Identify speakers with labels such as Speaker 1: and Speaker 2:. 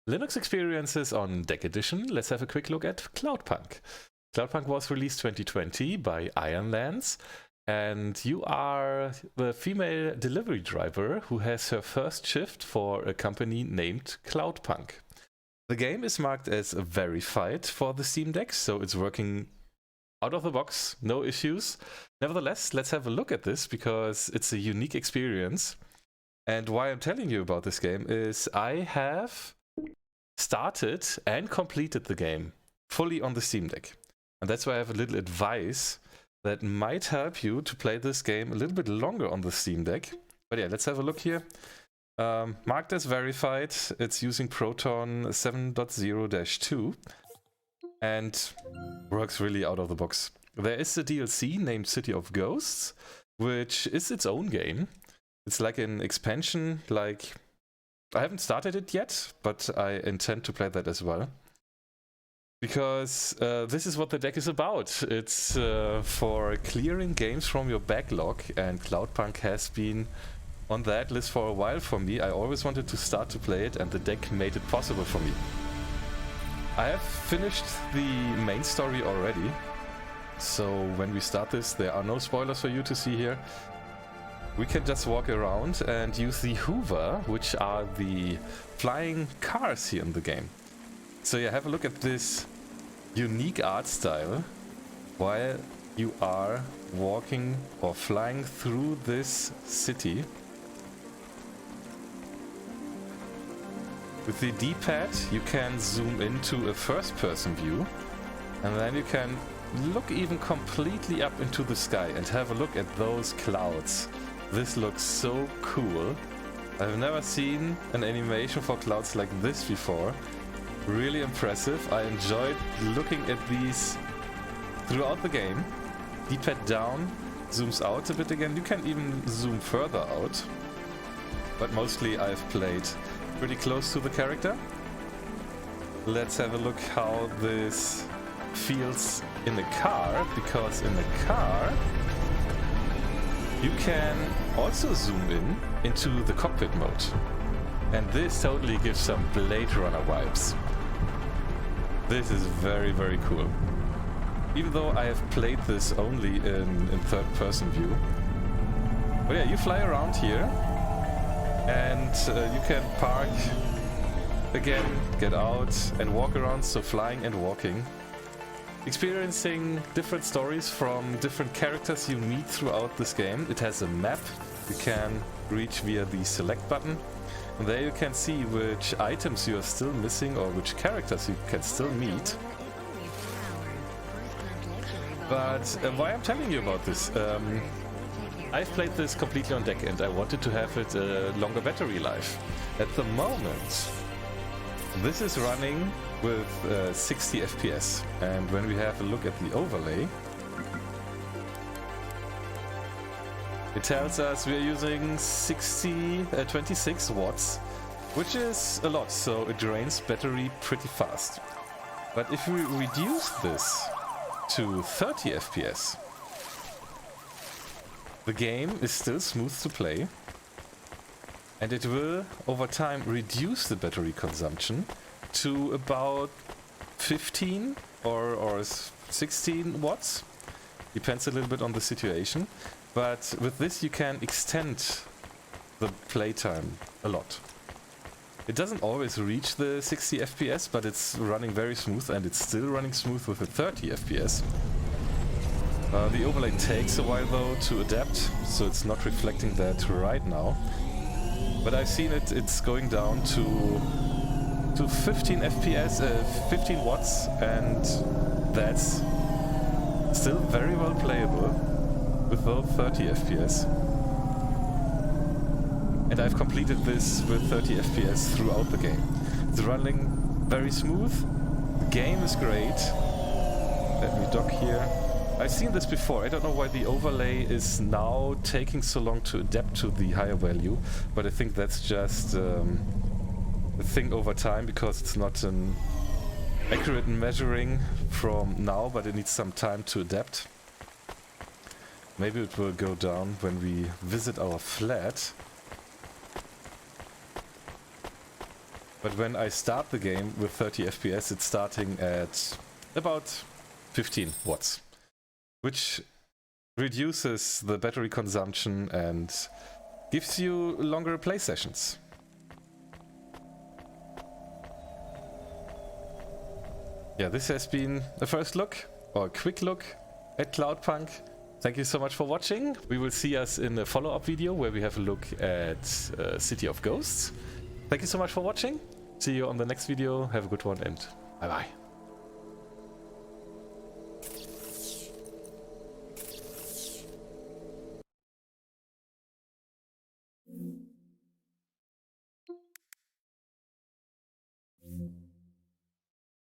Speaker 1: Linux experiences on Deck Edition. Let's have a quick look at Cloudpunk. Cloudpunk was released 2020 by Ironlands, and you are the female delivery driver who has her first shift for a company named Cloudpunk. The game is marked as verified for the Steam Deck, so it's working out of the box, no issues. Nevertheless, let's have a look at this because it's a unique experience. And why I'm telling you about this game is I have started and completed the game fully on the Steam Deck. And that's why I have a little advice that might help you to play this game a little bit longer on the Steam Deck. But yeah, let's have a look here. Marked as verified, it's using Proton 7.0-2 and works really out of the box. There is a DLC named City of Ghosts, which is its own game. It's like an expansion, like I haven't started it yet, but I intend to play that as well. Because this is what the deck is about. It's for clearing games from your backlog, and Cloudpunk has been on that list for a while for me. I always wanted to start to play it, and the deck made it possible for me. I have finished the main story already, so when we start this, there are no spoilers for you to see here. We can just walk around and use the Hoover, which are the flying cars here in the game. So yeah, have a look at this unique art style while you are walking or flying through this city. With the D-pad you can zoom into a first-person view, and then you can look even completely up into the sky and have a look at those clouds. This looks so cool. I've never seen an animation for clouds like this before. Really impressive. I enjoyed looking at these throughout the game. D-pad down, zooms out a bit again. You can even zoom further out. But mostly I've played pretty close to the character. Let's have a look how this feels in the car, because in the car you can also zoom in into the cockpit mode. And this totally gives some Blade Runner vibes. This is very, very cool. Even though I have played this only in third-person view. But yeah, you fly around here, and you can park again, get out and walk around, so flying and walking. Experiencing different stories from different characters you meet throughout this game. It has a map you can reach via the select button. And there you can see which items you are still missing or which characters you can still meet. But why I'm telling you about this, I've played this completely on deck and I wanted to have it a longer battery life. At the moment, this is running with 60 FPS, and when we have a look at the overlay, it tells us we are using 26 watts, which is a lot, so it drains battery pretty fast. But if we reduce this to 30 FPS, the game is still smooth to play, and it will over time reduce the battery consumption to about 15 or 16 watts. Depends a little bit on the situation. But with this you can extend the playtime a lot. It doesn't always reach the 60 FPS, but it's running very smooth, and it's still running smooth with the 30 FPS. The overlay takes a while though to adapt, so it's not reflecting that right now. But I've seen it's going down to 15 FPS, 15 watts, and that's still very well playable with those 30 FPS. And I've completed this with 30 FPS throughout the game. It's running very smooth, the game is great. Let me dock here. I've seen this before. I don't know why the overlay is now taking so long to adapt to the higher value, but I think that's just a thing over time, because it's not an accurate measuring from now, but it needs some time to adapt. Maybe it will go down when we visit our flat. but when I start the game with 30 FPS, it's starting at about 15 watts, which reduces the battery consumption and gives you longer play sessions. Yeah, this has been a first look, or a quick look, at Cloudpunk. Thank you so much for watching. We will see us in a follow-up video where we have a look at City of Ghosts. Thank you so much for watching. See you on the next video. Have a good one and bye-bye.